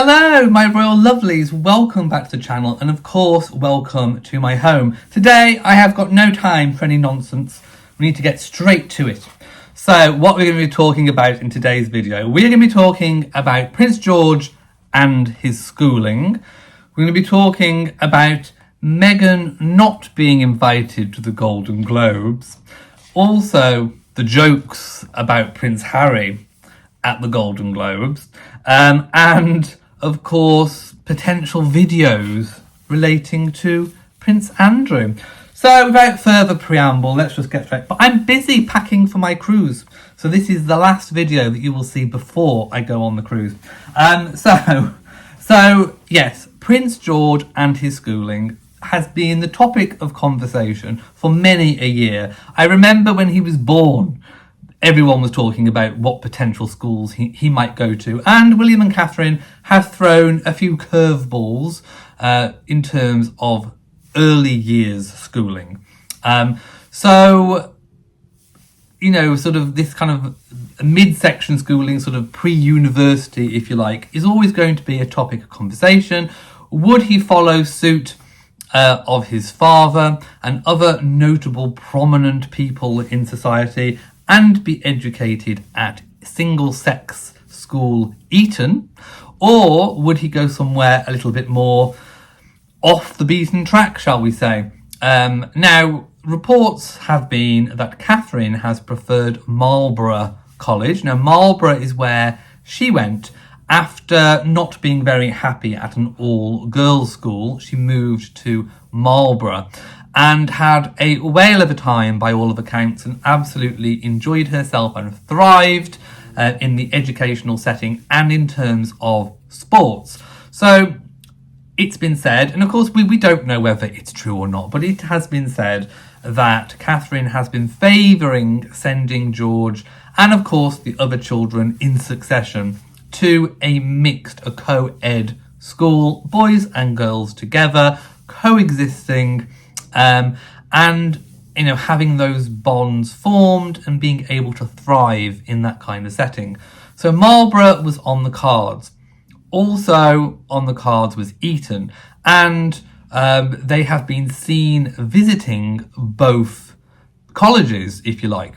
Hello my royal lovelies, welcome back to the channel and of course welcome to my home. Today I have got no time for any nonsense, we need to get straight to it. So what we're going to be talking about in today's video, we're going to be talking about Prince George and his schooling. We're going to be talking about Meghan not being invited to the Golden Globes, also the jokes about Prince Harry at the Golden Globes, and of course potential videos relating to Prince Andrew. So without further preamble, let's just get straight. But I'm busy packing for my cruise, so this is the last video that you will see before I go on the cruise. So yes, Prince George and his schooling has been the topic of conversation for many a year. I remember when he was born, everyone was talking about what potential schools he might go to. And William and Catherine have thrown a few curveballs in terms of early years schooling. So, you know, sort of this kind of midsection schooling, sort of pre-university, if you like, is always going to be a topic of conversation. Would he follow suit of his father and other notable prominent people in society and be educated at single-sex school Eton? Or would he go somewhere a little bit more off the beaten track, shall we say? Now, reports have been that Catherine has preferred Marlborough College. Now, Marlborough is where she went after not being very happy at an all-girls school. She moved to Marlborough and had a whale of a time by all of accounts and absolutely enjoyed herself and thrived in the educational setting and in terms of sports. So it's been said, and of course we don't know whether it's true or not, but it has been said that Catherine has been favouring sending George and of course the other children in succession to a co-ed school, boys and girls together, coexisting, and you know, having those bonds formed and being able to thrive in that kind of setting. So Marlborough was on the cards. Also on the cards was Eton, and they have been seen visiting both colleges, if you like,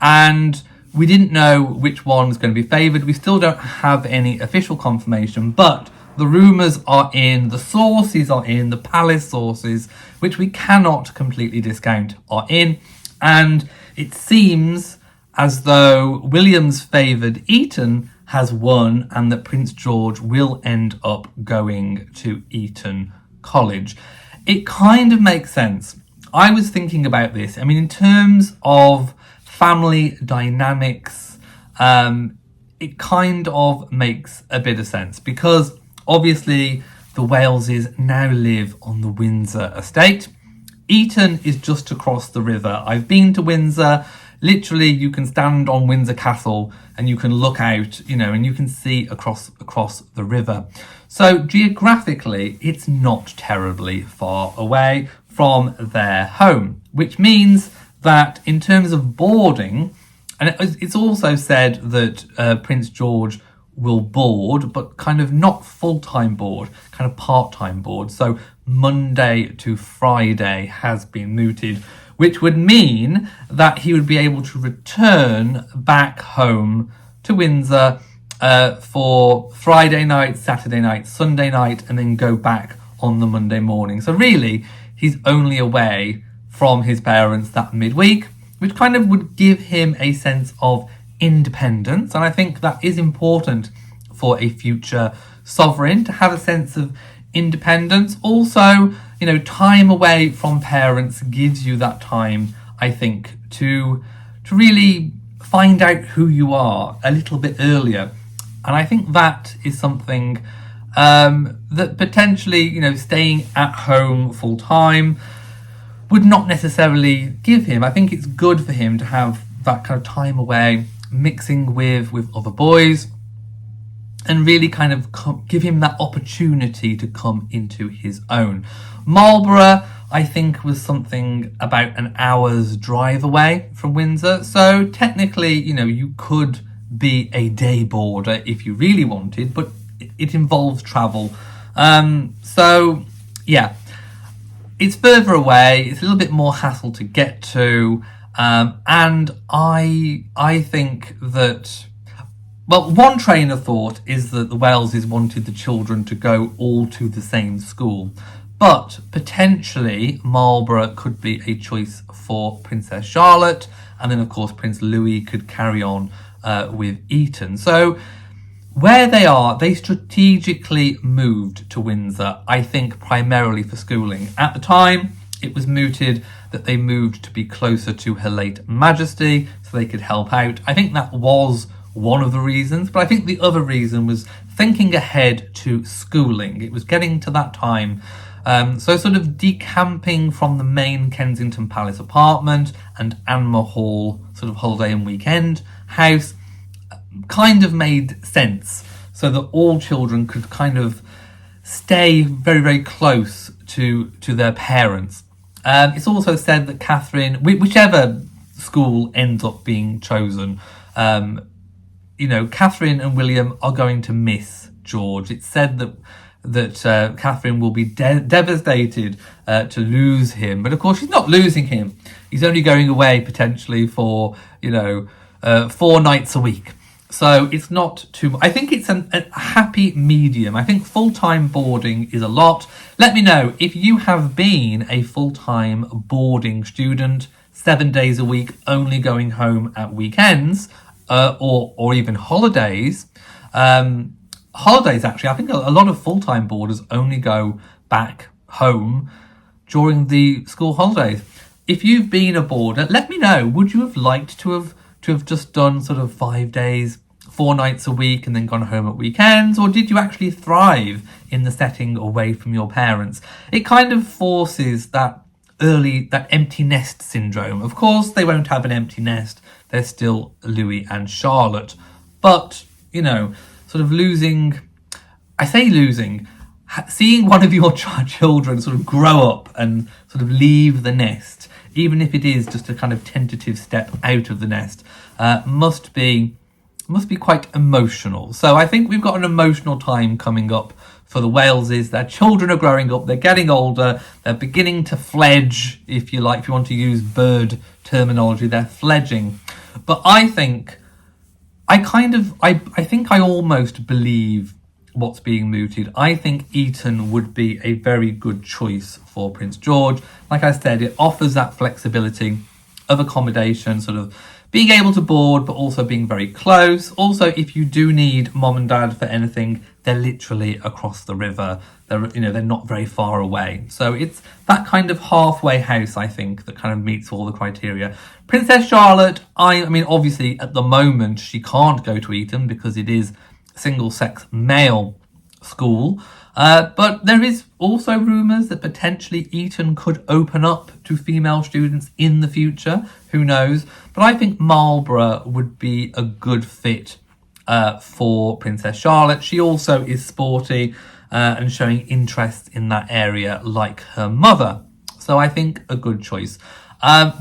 and we didn't know which one was going to be favoured. We still don't have any official confirmation, but the rumours are in, the sources are in, the palace sources, which we cannot completely discount, are in. And it seems as though William's favoured Eton has won and that Prince George will end up going to Eton College. It kind of makes sense. I was thinking about this. I mean, in terms of family dynamics, it kind of makes a bit of sense because obviously the Waleses now live on the Windsor estate. Eton is just across the river. I've been to Windsor. Literally, you can stand on Windsor Castle and you can look out, you know, and you can see across the river. So geographically, it's not terribly far away from their home, which means that in terms of boarding, and it's also said that Prince George will board, but kind of not full-time board, kind of part-time board. So Monday to Friday has been mooted, which would mean that he would be able to return back home to Windsor for Friday night, Saturday night, Sunday night, and then go back on the Monday morning. So really, he's only away from his parents that midweek, which kind of would give him a sense of independence. And I think that is important for a future sovereign, to have a sense of independence. Also, you know, time away from parents gives you that time, I think, to really find out who you are a little bit earlier. And I think that is something that potentially, you know, staying at home full time would not necessarily give him. I think it's good for him to have that kind of time away, mixing with other boys, and really kind of give him that opportunity to come into his own. Marlborough, I think, was something about an hour's drive away from Windsor. So technically, you know, you could be a day boarder if you really wanted, but it involves travel. So yeah, it's further away. It's a little bit more hassle to get to, and I think that. Well, one train of thought is that the Waleses wanted the children to go all to the same school. But potentially Marlborough could be a choice for Princess Charlotte. And then, of course, Prince Louis could carry on with Eton. So where they are, they strategically moved to Windsor, I think primarily for schooling. At the time, it was mooted that they moved to be closer to Her late Majesty so they could help out. I think that was one of the reasons, but I think the other reason was thinking ahead to schooling. It was getting to that time. So sort of decamping from the main Kensington Palace apartment and Anmer Hall sort of holiday and weekend house kind of made sense, so that all children could kind of stay very, very close to their parents. It's also said that Catherine, whichever school ends up being chosen, Catherine and William are going to miss George. It's said that Catherine will be devastated to lose him, but of course she's not losing him. He's only going away potentially for 4 nights a week, so it's not too much. I think it's a happy medium. I think full-time boarding is a lot. Let me know if you have been a full-time boarding student, 7 days a week, only going home at weekends. Or even holidays. Holidays, actually, I think a lot of full-time boarders only go back home during the school holidays. If you've been a boarder, let me know. Would you have liked to have just done sort of 5 days, 4 nights a week, and then gone home at weekends, or did you actually thrive in the setting away from your parents? It kind of forces that empty nest syndrome. Of course, they won't have an empty nest. They're still Louis and Charlotte. But, sort of losing, seeing one of your children sort of grow up and sort of leave the nest, even if it is just a kind of tentative step out of the nest, must be quite emotional. So I think we've got an emotional time coming up for the Waleses. Their children are growing up, they're getting older, they're beginning to fledge, if you want to use bird terminology, they're fledging. But I think I almost believe what's being mooted. I think Eton would be a very good choice for Prince George. Like I said, it offers that flexibility of accommodation, sort of being able to board, but also being very close. Also, if you do need mom and dad for anything, they're literally across the river. They're not very far away. So it's that kind of halfway house, I think, that kind of meets all the criteria. Princess Charlotte, I mean, obviously at the moment she can't go to Eton because it is single-sex male school. But there is also rumours that potentially Eton could open up to female students in the future. Who knows? But I think Marlborough would be a good fit for Princess Charlotte. She also is sporty and showing interest in that area like her mother. So I think a good choice.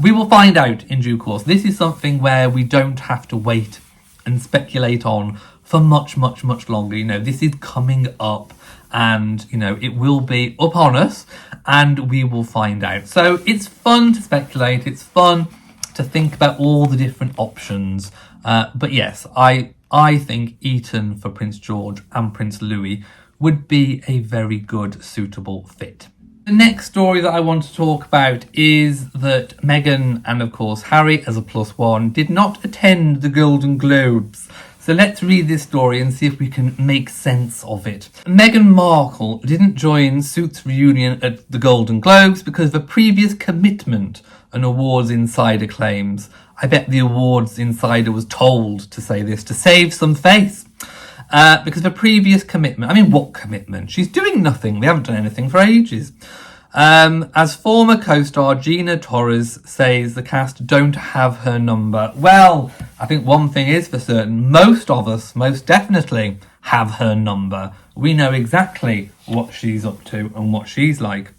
We will find out in due course. This is something where we don't have to wait and speculate on for much, much, much longer. This is coming up and, it will be upon us and we will find out. So it's fun to speculate. It's fun to think about all the different options. But yes, I think Eton for Prince George and Prince Louis would be a very good, suitable fit. The next story that I want to talk about is that Meghan and, of course, Harry, as a +1, did not attend the Golden Globes. So let's read this story and see if we can make sense of it. Meghan Markle didn't join Suits' reunion at the Golden Globes because of a previous commitment, an Awards Insider claims. I bet the Awards Insider was told to say this to save some face. Because of a previous commitment. I mean, what commitment? She's doing nothing. They haven't done anything for ages. As former co-star Gina Torres says, the cast don't have her number. Well, I think one thing is for certain. Most of us, most definitely, have her number. We know exactly what she's up to and what she's like.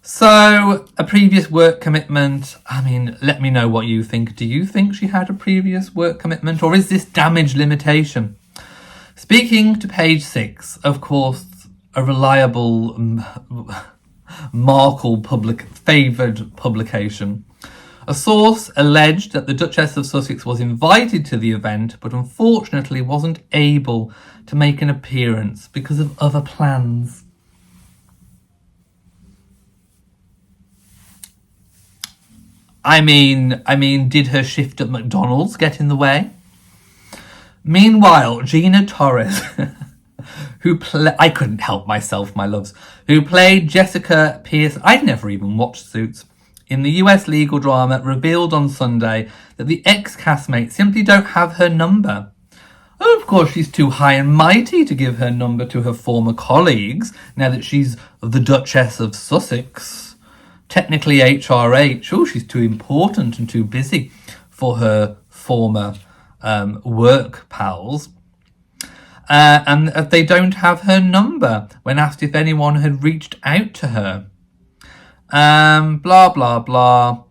So, a previous work commitment. I mean, let me know what you think. Do you think she had a previous work commitment? Or is this damage limitation? Speaking to page 6, of course, a reliable Markle favoured publication. A source alleged that the Duchess of Sussex was invited to the event, but unfortunately wasn't able to make an appearance because of other plans. I mean, did her shift at McDonald's get in the way? Meanwhile, Gina Torres, I couldn't help myself, my loves, who played Jessica Pierce, I'd never even watched Suits, in the US legal drama, revealed on Sunday that the ex-castmates simply don't have her number. Oh, of course, she's too high and mighty to give her number to her former colleagues, now that she's the Duchess of Sussex. Technically HRH, she's too important and too busy for her former work pals. And they don't have her number when asked if anyone had reached out to her. Blah, blah, blah.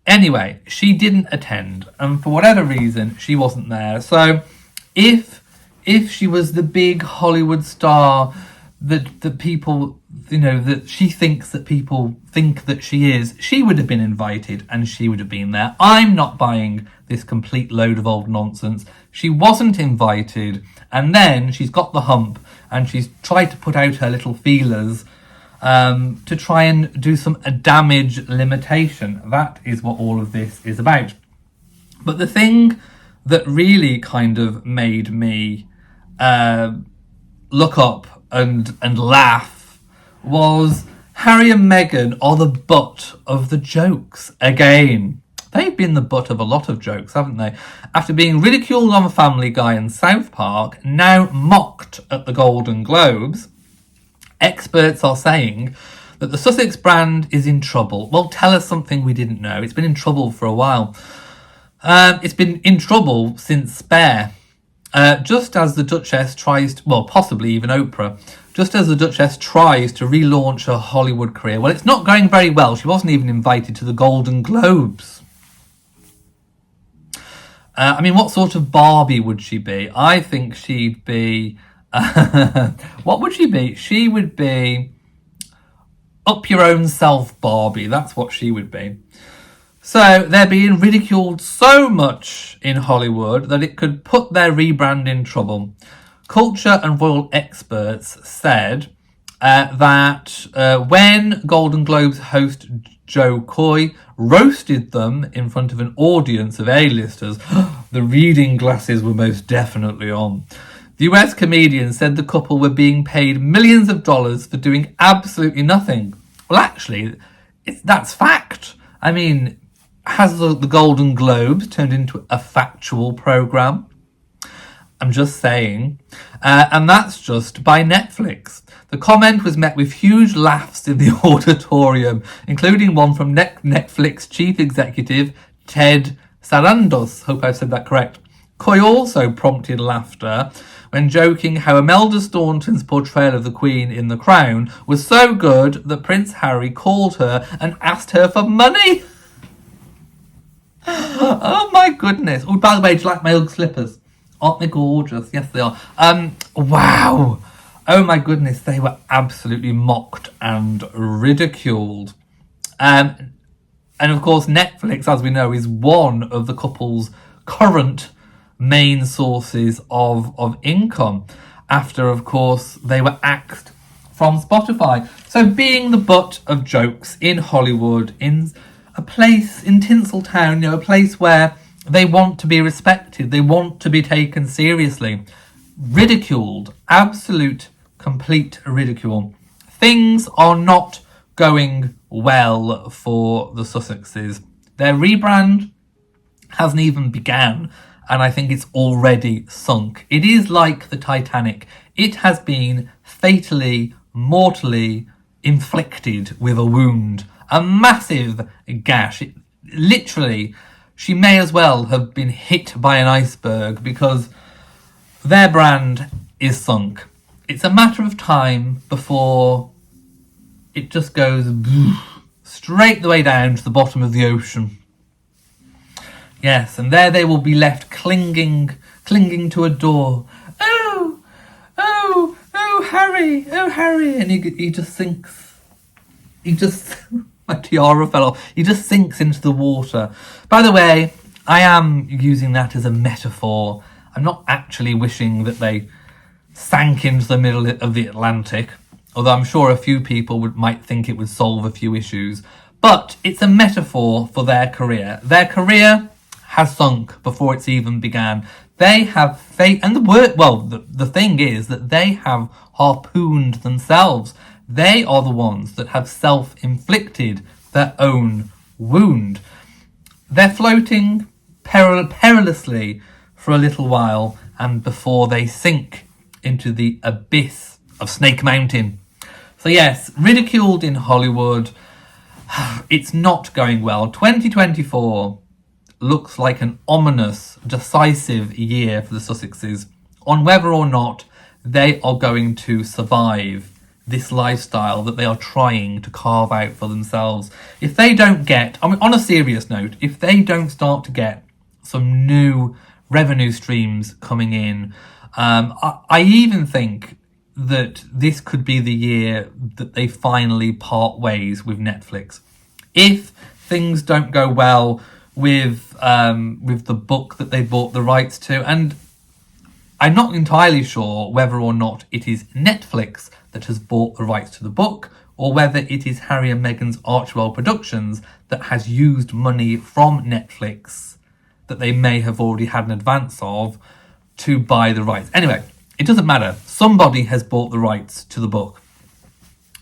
Anyway, she didn't attend, and for whatever reason, she wasn't there. So if she was the big Hollywood star that people, that she thinks that people think that she is, she would have been invited and she would have been there. I'm not buying this complete load of old nonsense. She wasn't invited, and then she's got the hump and she's tried to put out her little feelers to try and do some damage limitation. That is what all of this is about. But the thing that really kind of made me look up and laugh was Harry and Meghan are the butt of the jokes again. They've been the butt of a lot of jokes, haven't they? After being ridiculed on Family Guy and South Park, now mocked at the Golden Globes, experts are saying that the Sussex brand is in trouble. Well, tell us something we didn't know. It's been in trouble for a while. It's been in trouble since Spare. Just as the Duchess tries to, well, possibly even Oprah, just as the Duchess tries to relaunch her Hollywood career. Well, it's not going very well. She wasn't even invited to the Golden Globes. What sort of Barbie would she be? I think she'd be... what would she be? She would be up your own self Barbie. That's what she would be. So they're being ridiculed so much in Hollywood that it could put their rebrand in trouble. Culture and royal experts said that when Golden Globes host Joe Coy roasted them in front of an audience of A-listers, the reading glasses were most definitely on. The US comedian said the couple were being paid millions of dollars for doing absolutely nothing. Well, actually, that's fact. Has the Golden Globes turned into a factual programme? I'm just saying. And that's just by Netflix. The comment was met with huge laughs in the auditorium, including one from Netflix chief executive Ted Sarandos. Hope I've said that correct. Coy also prompted laughter when joking how Imelda Staunton's portrayal of the Queen in The Crown was so good that Prince Harry called her and asked her for money. Oh my goodness. Oh, by the way, do you like my Ugg slippers? Aren't they gorgeous? Yes, they are. Wow. Oh my goodness, they were absolutely mocked and ridiculed. And of course, Netflix, as we know, is one of the couple's current main sources of income after, of course, they were axed from Spotify. So being the butt of jokes in Hollywood, in a place in Tinseltown, a place where they want to be respected, they want to be taken seriously, ridiculed, absolute, complete ridicule. Things are not going well for the Sussexes. Their rebrand hasn't even began, and I think it's already sunk. It is like the Titanic. It has been fatally, mortally inflicted with a wound, a massive gash. Literally, she may as well have been hit by an iceberg because their brand is sunk. It's a matter of time before it just goes straight the way down to the bottom of the ocean. Yes, and there they will be left clinging to a door. Oh, oh Harry, and he just sinks. He just my tiara fell off. He just sinks into the water. By the way, I am using that as a metaphor. I'm not actually wishing that they sank into the middle of the Atlantic, although I'm sure a few people might think it would solve a few issues. But it's a metaphor for their career. Their career has sunk before it's even began. They have and the thing is that they have harpooned themselves. They are the ones that have self-inflicted their own wound. They're floating perilously for a little while, and before they sink into the abyss of Snake Mountain. So yes, ridiculed in Hollywood. It's not going well. 2024 looks like an ominous, decisive year for the Sussexes on whether or not they are going to survive this lifestyle that they are trying to carve out for themselves. If they don't get, on a serious note, if they don't start to get some new revenue streams coming in, I even think that this could be the year that they finally part ways with Netflix. If things don't go well with the book that they bought the rights to, and I'm not entirely sure whether or not it is Netflix that has bought the rights to the book, or whether it is Harry and Meghan's Archewell Productions that has used money from Netflix that they may have already had an advance of to buy the rights. Anyway, it doesn't matter. Somebody has bought the rights to the book.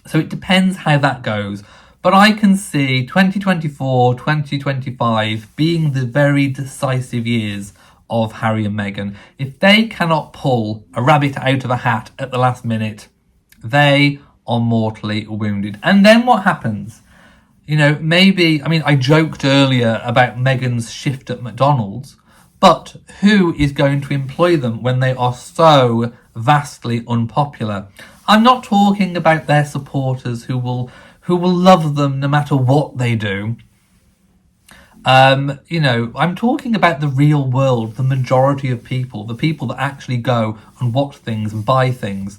So it depends how that goes. But I can see 2024, 2025 being the very decisive years of Harry and Meghan. If they cannot pull a rabbit out of a hat at the last minute, they are mortally wounded. And then what happens? Maybe, I joked earlier about Meghan's shift at McDonald's, but who is going to employ them when they are so vastly unpopular? I'm not talking about their supporters who will love them no matter what they do. I'm talking about the real world, the majority of people, the people that actually go and watch things and buy things.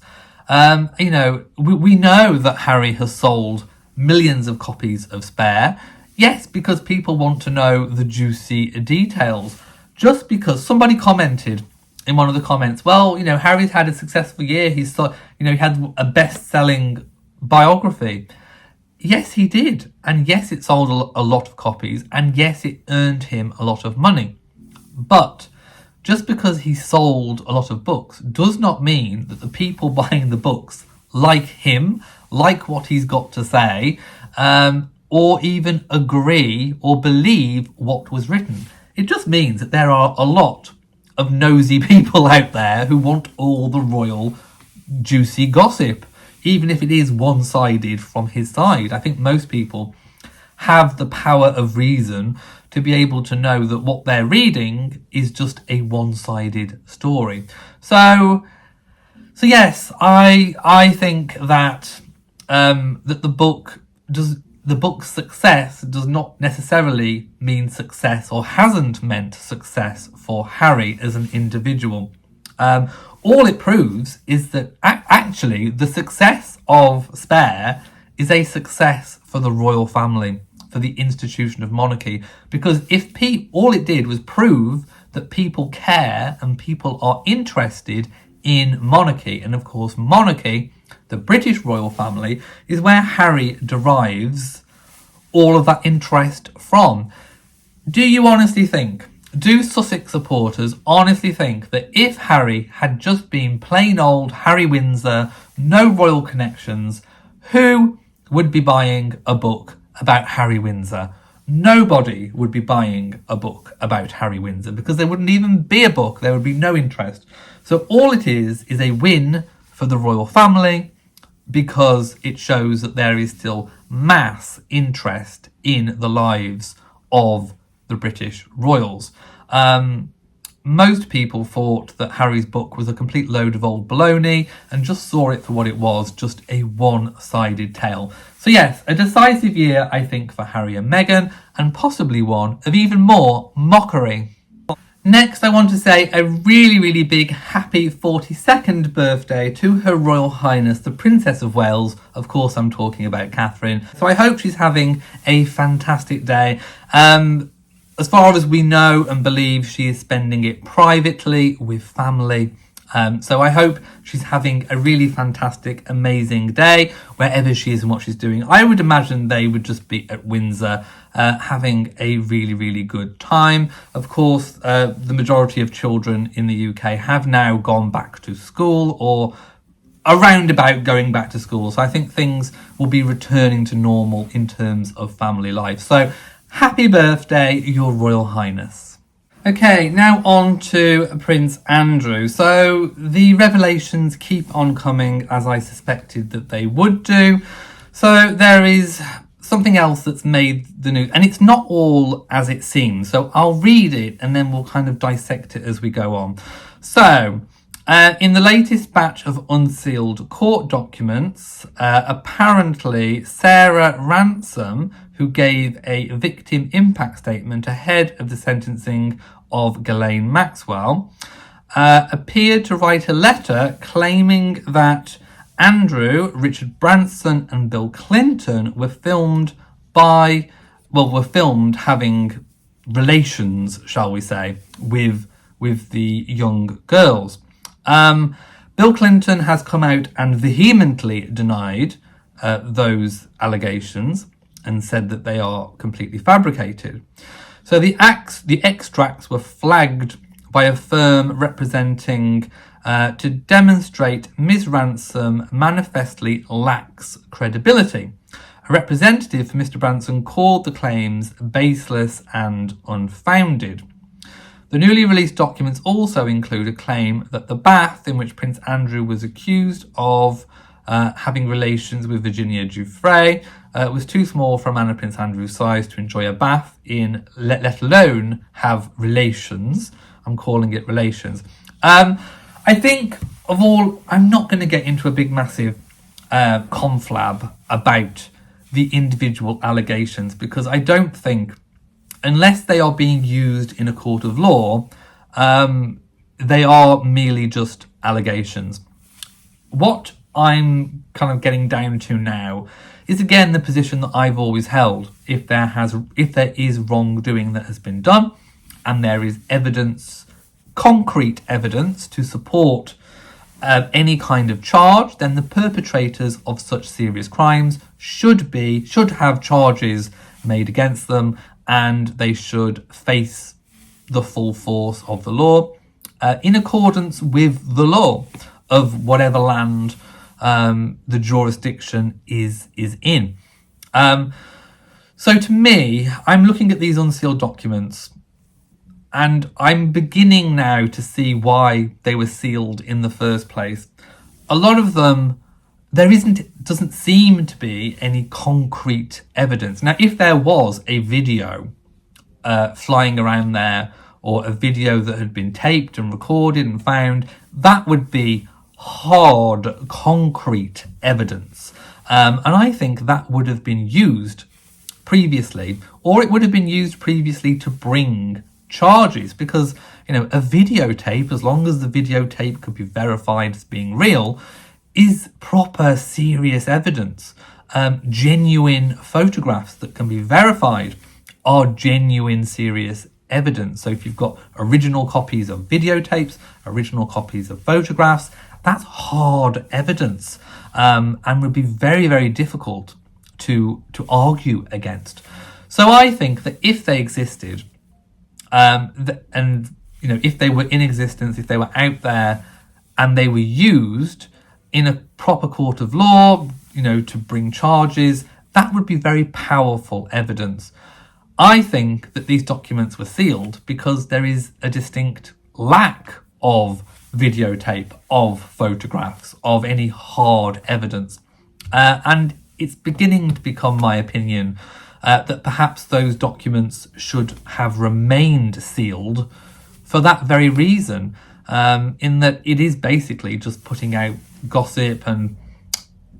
We know that Harry has sold millions of copies of Spare. Yes, because people want to know the juicy details. Just because somebody commented in one of the comments, well, Harry's had a successful year. He had a best-selling biography. Yes, he did. And yes, it sold a lot of copies. And yes, it earned him a lot of money. But just because he sold a lot of books does not mean that the people buying the books like him, like what he's got to say, or even agree or believe what was written. It just means that there are a lot of nosy people out there who want all the royal juicy gossip, even if it is one-sided from his side. I think most people have the power of reason to be able to know that what they're reading is just a one-sided story. So yes, I think that that the book's success does not necessarily mean success, or hasn't meant success for Harry as an individual. All it proves is that actually the success of Spare is a success for the royal family, for the institution of monarchy, because if all it did was prove that people care and people are interested in monarchy, and of course monarchy, the British royal family, is where Harry derives all of that interest from. Do Sussex supporters honestly think that if Harry had just been plain old Harry Windsor, no royal connections, who would be buying a book about Harry Windsor? Nobody would be buying a book about Harry Windsor, because there wouldn't even be a book. There would be no interest. So all it is a win for the royal family, because it shows that there is still mass interest in the lives of the British royals. Most people thought that Harry's book was a complete load of old baloney and just saw it for what it was, just a one-sided tale. So yes, a decisive year, I think, for Harry and Meghan, and possibly one of even more mockery. Next, I want to say a really, really big happy 42nd birthday to Her Royal Highness, the Princess of Wales. Of course, I'm talking about Catherine. So I hope she's having a fantastic day. As far as we know and believe, she is spending it privately with family. So I hope she's having a really fantastic, amazing day wherever she is and what she's doing. I would imagine they would just be at Windsor having a really, really good time. Of course, the majority of children in the UK have now gone back to school or around about going back to school. So I think things will be returning to normal in terms of family life. So happy birthday, Your Royal Highness. Okay, now on to Prince Andrew. So the revelations keep on coming, as I suspected that they would do. So there is something else that's made the news, and it's not all as it seems. So I'll read it and then we'll kind of dissect it as we go on. So in the latest batch of unsealed court documents, apparently Sarah Ransom, who gave a victim impact statement ahead of the sentencing of Ghislaine Maxwell, appeared to write a letter claiming that Andrew, Richard Branson and Bill Clinton were filmed having relations, shall we say, with the young girls. Bill Clinton has come out and vehemently denied those allegations and said that they are completely fabricated. So the extracts were flagged by a firm representing to demonstrate Ms. Ransom manifestly lacks credibility. A representative for Mr. Branson called the claims baseless and unfounded. The newly released documents also include a claim that the bath in which Prince Andrew was accused of having relations with Virginia Giuffre was too small for a man of Prince Andrew's size to enjoy a bath in, let alone have relations. I'm calling it relations. I think of all, I'm not going to get into a big massive conflab about the individual allegations, because I don't think, unless they are being used in a court of law, they are merely just allegations. What I'm kind of getting down to now is again the position that I've always held. If there is wrongdoing that has been done and there is evidence, concrete evidence to support any kind of charge, then the perpetrators of such serious crimes should have charges made against them, and they should face the full force of the law in accordance with the law of whatever land the jurisdiction is in. So to me, I'm looking at these unsealed documents and I'm beginning now to see why they were sealed in the first place. A lot of them, doesn't seem to be any concrete evidence. Now, if there was a video flying around there, or a video that had been taped and recorded and found, that would be hard, concrete evidence. And I think that would have been used previously, or it would have been used previously to bring charges, because, a videotape, as long as the videotape could be verified as being real, is proper, serious evidence. Genuine photographs that can be verified are genuine, serious evidence. So if you've got original copies of videotapes, original copies of photographs, that's hard evidence, and would be very, very difficult to argue against. So I think that if they existed, if they were in existence, if they were out there, and they were used in a proper court of law, to bring charges, that would be very powerful evidence. I think that these documents were sealed because there is a distinct lack of videotape, of photographs, of any hard evidence. And it's beginning to become my opinion that perhaps those documents should have remained sealed for that very reason, in that it is basically just putting out gossip and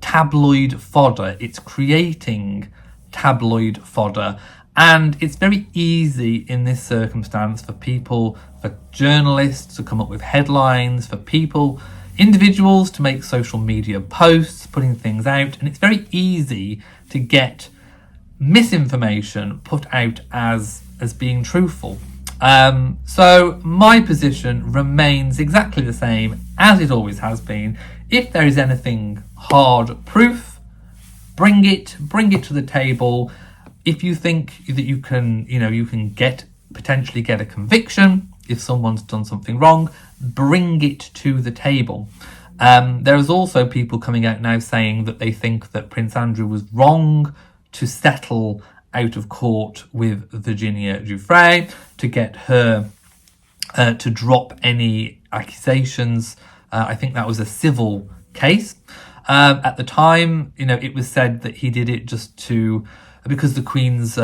tabloid fodder. It's creating tabloid fodder, And it's very easy in this circumstance for journalists to come up with headlines, for individuals to make social media posts, putting things out. And it's very easy to get misinformation put out as being truthful. So my position remains exactly the same as it always has been. If there is anything hard proof, bring it to the table. If you think that you can potentially get a conviction if someone's done something wrong, bring it to the table. There is also people coming out now saying that they think that Prince Andrew was wrong to settle out of court with Virginia Giuffre, to get her to drop any accusations. I think that was a civil case. At the time, it was said that he did it because the Queen's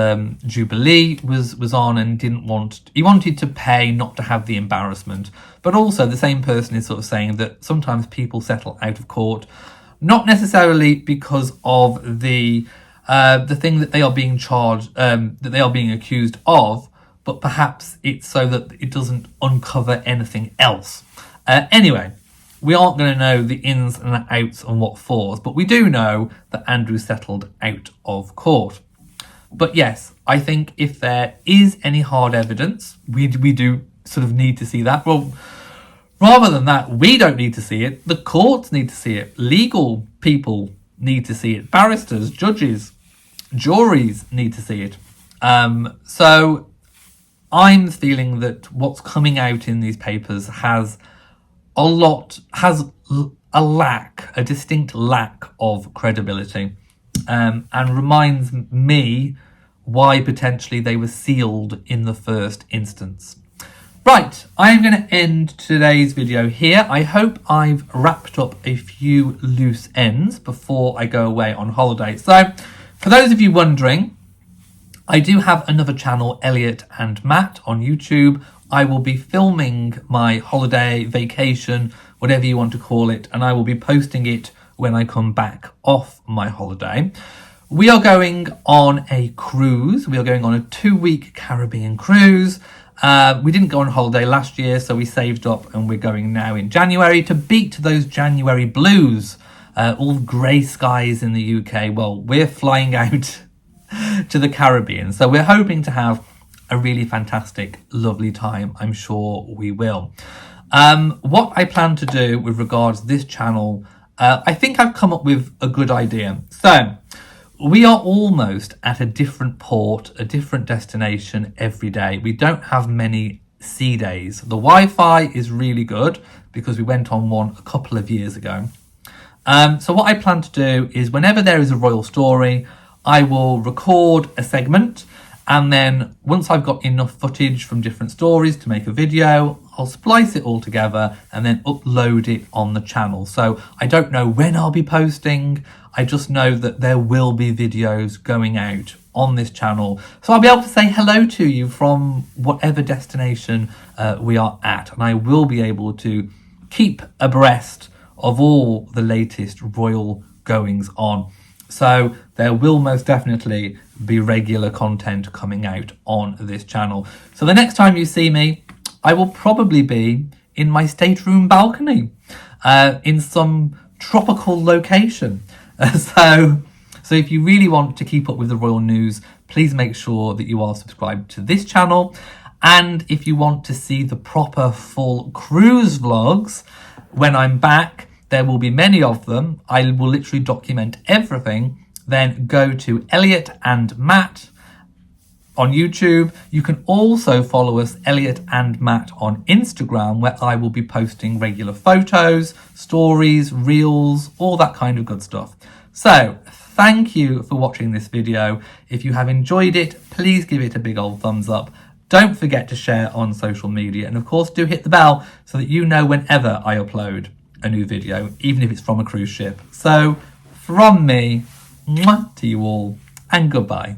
Jubilee was on, and he wanted to pay not to have the embarrassment. But also the same person is sort of saying that sometimes people settle out of court, not necessarily because of the thing that they are being charged, that they are being accused of, but perhaps it's so that it doesn't uncover anything else. Anyway, we aren't going to know the ins and outs and what for, but we do know that Andrew settled out of court. But yes, I think if there is any hard evidence, we do sort of need to see that. Well, rather than that, we don't need to see it. The courts need to see it. Legal people need to see it. Barristers, judges, juries need to see it. So I'm feeling that what's coming out in these papers has a distinct lack of credibility, and reminds me why potentially they were sealed in the first instance. Right, I'm going to end today's video here. I hope I've wrapped up a few loose ends before I go away on holiday. So, for those of you wondering, I do have another channel, Elliot and Matt, on YouTube. I will be filming my holiday, vacation, whatever you want to call it, and I will be posting it when I come back off my holiday. We are going on a cruise. We are going on a 2-week Caribbean cruise. We didn't go on holiday last year, so we saved up, and we're going now in January to beat those January blues. All grey skies in the UK. Well, we're flying out to the Caribbean, so we're hoping to have a really fantastic, lovely time. I'm sure we will. What I plan to do with regards to this channel, I think I've come up with a good idea. So we are almost at a different port, a different destination every day. We don't have many sea days. The Wi-Fi is really good because we went on one a couple of years ago. So what I plan to do is whenever there is a royal story, I will record a segment, and then once I've got enough footage from different stories to make a video, I'll splice it all together and then upload it on the channel. So I don't know when I'll be posting. I just know that there will be videos going out on this channel. So I'll be able to say hello to you from whatever destination we are at. And I will be able to keep abreast of all the latest royal goings on. So there will most definitely be regular content coming out on this channel. So the next time you see me, I will probably be in my stateroom balcony in some tropical location. So if you really want to keep up with the royal news, please make sure that you are subscribed to this channel. And if you want to see the proper full cruise vlogs, when I'm back, there will be many of them. I will literally document everything. Then go to Elliot and Matt on YouTube. You can also follow us, Elliot and Matt, on Instagram, where I will be posting regular photos, stories, reels, all that kind of good stuff. So thank you for watching this video. If you have enjoyed it, please give it a big old thumbs up. Don't forget to share on social media. And of course, do hit the bell so that you know whenever I upload a new video, even if it's from a cruise ship. So from me, mwah, to you all, and goodbye.